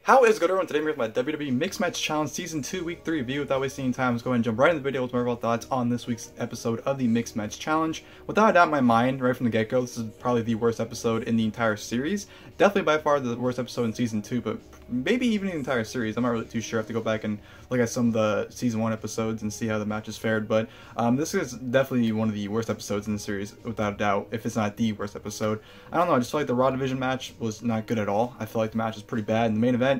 How is it going? Today I'm here with my WWE Mixed Match Challenge Season 2 Week 3 review. Without wasting any time, let's go ahead and jump right into the video with my overall thoughts on this week's episode of the Mixed Match Challenge. Without a doubt in my mind, right from the get-go, this is probably the worst episode in the entire series. Definitely by far the worst episode in Season 2, but maybe even in the entire series. I'm not really too sure. I have to go back and look at some of the Season 1 episodes and see how the matches fared, but this is definitely one of the worst episodes in the series, without a doubt, if it's not the worst episode. I don't know, I just feel like the Raw Division match was not good at all. I feel like the match was pretty bad in the main event.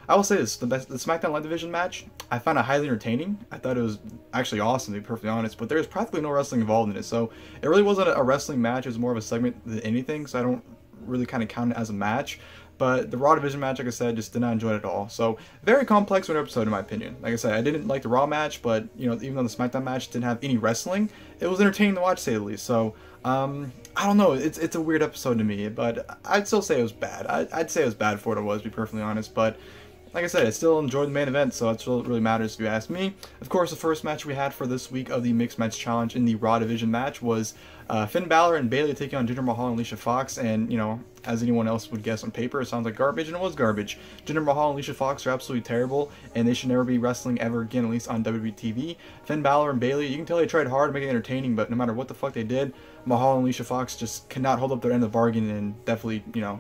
I will say this, the SmackDown Live Division match, I found it highly entertaining. I thought it was actually awesome, to be perfectly honest, but there was practically no wrestling involved in it, so it really wasn't a wrestling match. It was more of a segment than anything, so I don't really kind of count it as a match. But the Raw Division match, like I said, just did not enjoy it at all. So, very complex winter episode in my opinion. Like I said, I didn't like the Raw match, but, you know, even though the SmackDown match didn't have any wrestling, it was entertaining to watch, to say the least. So, I don't know, it's a weird episode to me, but I'd still say it was bad. I'd say it was bad for what it was, to be perfectly honest, but like I said, I still enjoyed the main event, so that's what really matters if you ask me. Of course, the first match we had for this week of the Mixed Match Challenge in the Raw Division match was Finn Bálor and Bayley taking on Jinder Mahal and Alicia Fox, and, you know, as anyone else would guess on paper, it sounds like garbage, and it was garbage. Jinder Mahal and Alicia Fox are absolutely terrible, and they should never be wrestling ever again, at least on WWE TV. Finn Bálor and Bayley, you can tell they tried hard to make it entertaining, but no matter what the fuck they did, Mahal and Alicia Fox just cannot hold up their end of the bargain and definitely, you know,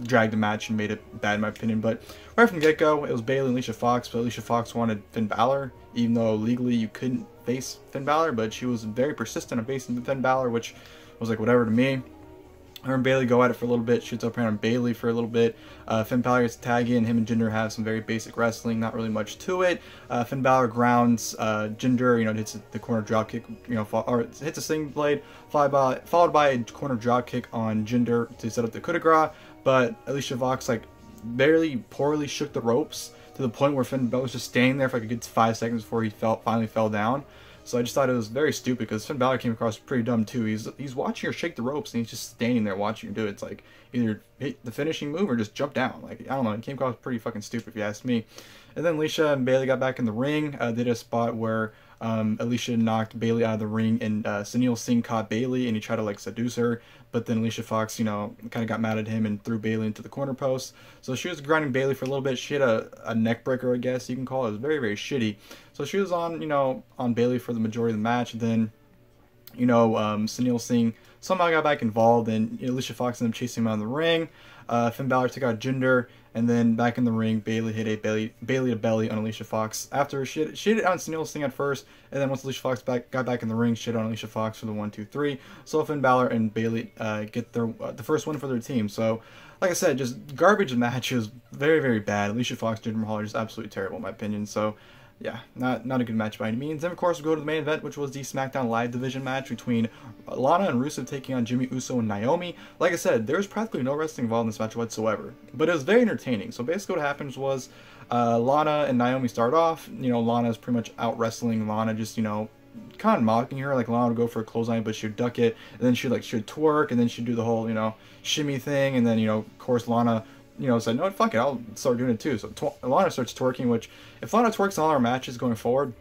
dragged the match and made it bad in my opinion. But right from the get-go, it was Bayley and Alicia Fox, but Alicia Fox wanted Finn Bálor, even though legally you couldn't face Finn Bálor, but she was very persistent on facing Finn Bálor, which was like whatever to me. Her and Bayley go at it for a little bit, shoots up around Bayley for a little bit. Finn Bálor gets a tag in, him and Jinder have some very basic wrestling, not really much to it. Finn Bálor grounds Jinder, you know, hits the corner drop kick, you know, or hits a sling blade, followed by a corner drop kick on Jinder to set up the coup de grace. But Alicia Fox, like, poorly shook the ropes to the point where Finn Bálor was just standing there for like a good 5 seconds before he finally fell down. So I just thought it was very stupid because Finn Bálor came across pretty dumb too. He's watching her shake the ropes and he's just standing there watching her do it. It's like either hit the finishing move or just jump down. Like, I don't know, it came across pretty fucking stupid if you ask me. And then Alicia and Bayley got back in the ring. They did a spot where Alicia knocked Bayley out of the ring, and Sunil Singh caught Bayley and he tried to like seduce her, but then Alicia Fox, you know, kind of got mad at him and threw Bayley into the corner post. So she was grinding Bayley for a little bit. She had a neck breaker, I guess you can call it. It was very, very shitty. So she was on, you know, on Bayley for the majority of the match. Then, you know, Sunil Singh somehow got back involved, and, you know, Alicia Fox ended up chasing him out of the ring. Finn Bálor took out Jinder, and then back in the ring, Bayley hit a Bayley to belly on Alicia Fox. After she hit it on Sunil Singh at first, and then once Alicia Fox got back in the ring, she hit on Alicia Fox for the 1-2-3. So Finn Bálor and Bayley get their the first win for their team. So, like I said, just garbage matches, very, very bad. Alicia Fox, Jinder Mahal are just absolutely terrible in my opinion. So, yeah, not a good match by any means. Then, of course, we go to the main event, which was the SmackDown Live Division match between Lana and Rusev taking on Jimmy Uso and Naomi. Like I said, there was practically no wrestling involved in this match whatsoever, but it was very entertaining. So basically what happens was Lana and Naomi start off. You know, Lana's pretty much out wrestling Lana, just, you know, kind of mocking her. Like, Lana would go for a clothesline, but she'd duck it, and then she'd twerk, and then she'd do the whole, you know, shimmy thing, and then, you know, of course, Lana, you know, said, no, fuck it, I'll start doing it too. So Lana starts twerking, which, if Lana twerks in all our matches going forward,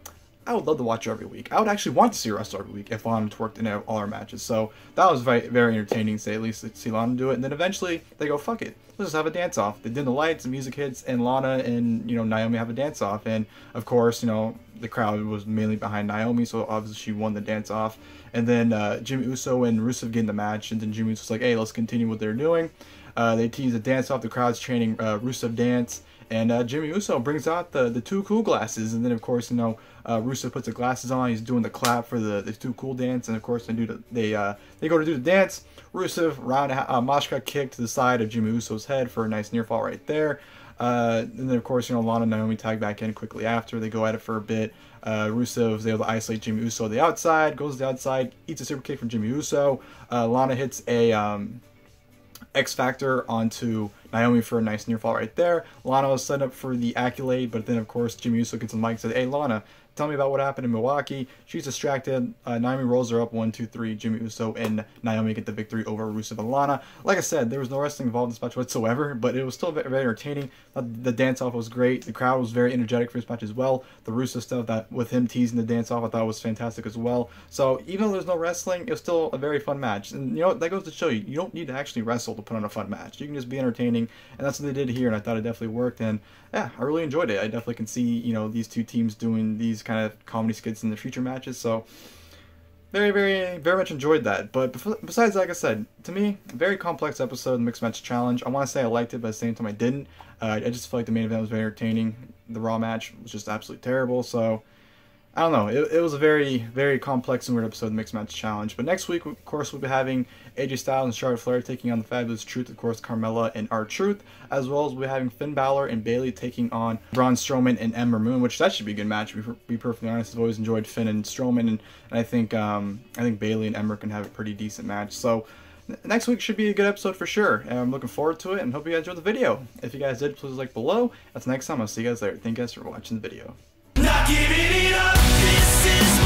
I would love to watch her every week. I would actually want to see her wrestle every week if Lana twerked in all our matches. So that was very, very entertaining, to say at least, to see Lana do it. And then eventually, they go, fuck it, let's just have a dance-off. They dim the lights, the music hits, and Lana and, you know, Naomi have a dance-off. And, of course, you know, the crowd was mainly behind Naomi, so obviously she won the dance-off. And then Jimmy Uso and Rusev get in the match, and then Jimmy Uso's like, hey, let's continue what they're doing. They tease a dance-off, the crowd's chanting Rusev dance, and Jimmy Uso brings out the Too Cool glasses, and then, of course, you know, Rusev puts the glasses on, he's doing the clap for the Too Cool dance, and, of course, they go to do the dance. Rusev, Mashka kick to the side of Jimmy Uso's head for a nice near fall right there. And then, of course, you know, Lana and Naomi tag back in quickly after. They go at it for a bit. Rusev is able to isolate Jimmy Uso to the outside, goes to the outside, eats a super kick from Jimmy Uso. Lana hits a X Factor onto Naomi for a nice near fall right there. Lana was set up for the accolade, but then, of course, Jimmy Uso gets the mic and says, hey, Lana, tell me about what happened in Milwaukee. She's distracted. Naomi rolls her up 1-2-3. Jimmy Uso and Naomi get the victory over Rusev and Lana. Like I said, there was no wrestling involved in this match whatsoever, but it was still very, very entertaining. The dance-off was great. The crowd was very energetic for this match as well. The Rusev stuff, that with him teasing the dance-off, I thought was fantastic as well. So even though there's no wrestling, it was still a very fun match. And you know, that goes to show you don't need to actually wrestle to put on a fun match. You can just be entertaining, and that's what they did here, and I thought it definitely worked. And yeah, I really enjoyed it. I definitely can see, you know, these two teams doing these kind of comedy skits in the future matches. So very, very, very much enjoyed that. But besides, like I said, to me, a very complex episode of the Mixed Match Challenge. I want to say I liked it, but at the same time I didn't. I just feel like the main event was very entertaining. The Raw match was just absolutely terrible. So I don't know. It was a very, very complex and weird episode of the Mixed Match Challenge. But next week, of course, we'll be having AJ Styles and Charlotte Flair taking on the Fabulous Truth, of course, Carmella and R-Truth, as well as we'll be having Finn Balor and Bayley taking on Braun Strowman and Ember Moon, which that should be a good match. To be perfectly honest, I've always enjoyed Finn and Strowman, and I think Bayley and Ember can have a pretty decent match. So next week should be a good episode for sure, and I'm looking forward to it, and hope you guys enjoyed the video. If you guys did, please like below. That's next time. I'll see you guys later. Thank you guys for watching the video. Not giving it up, this is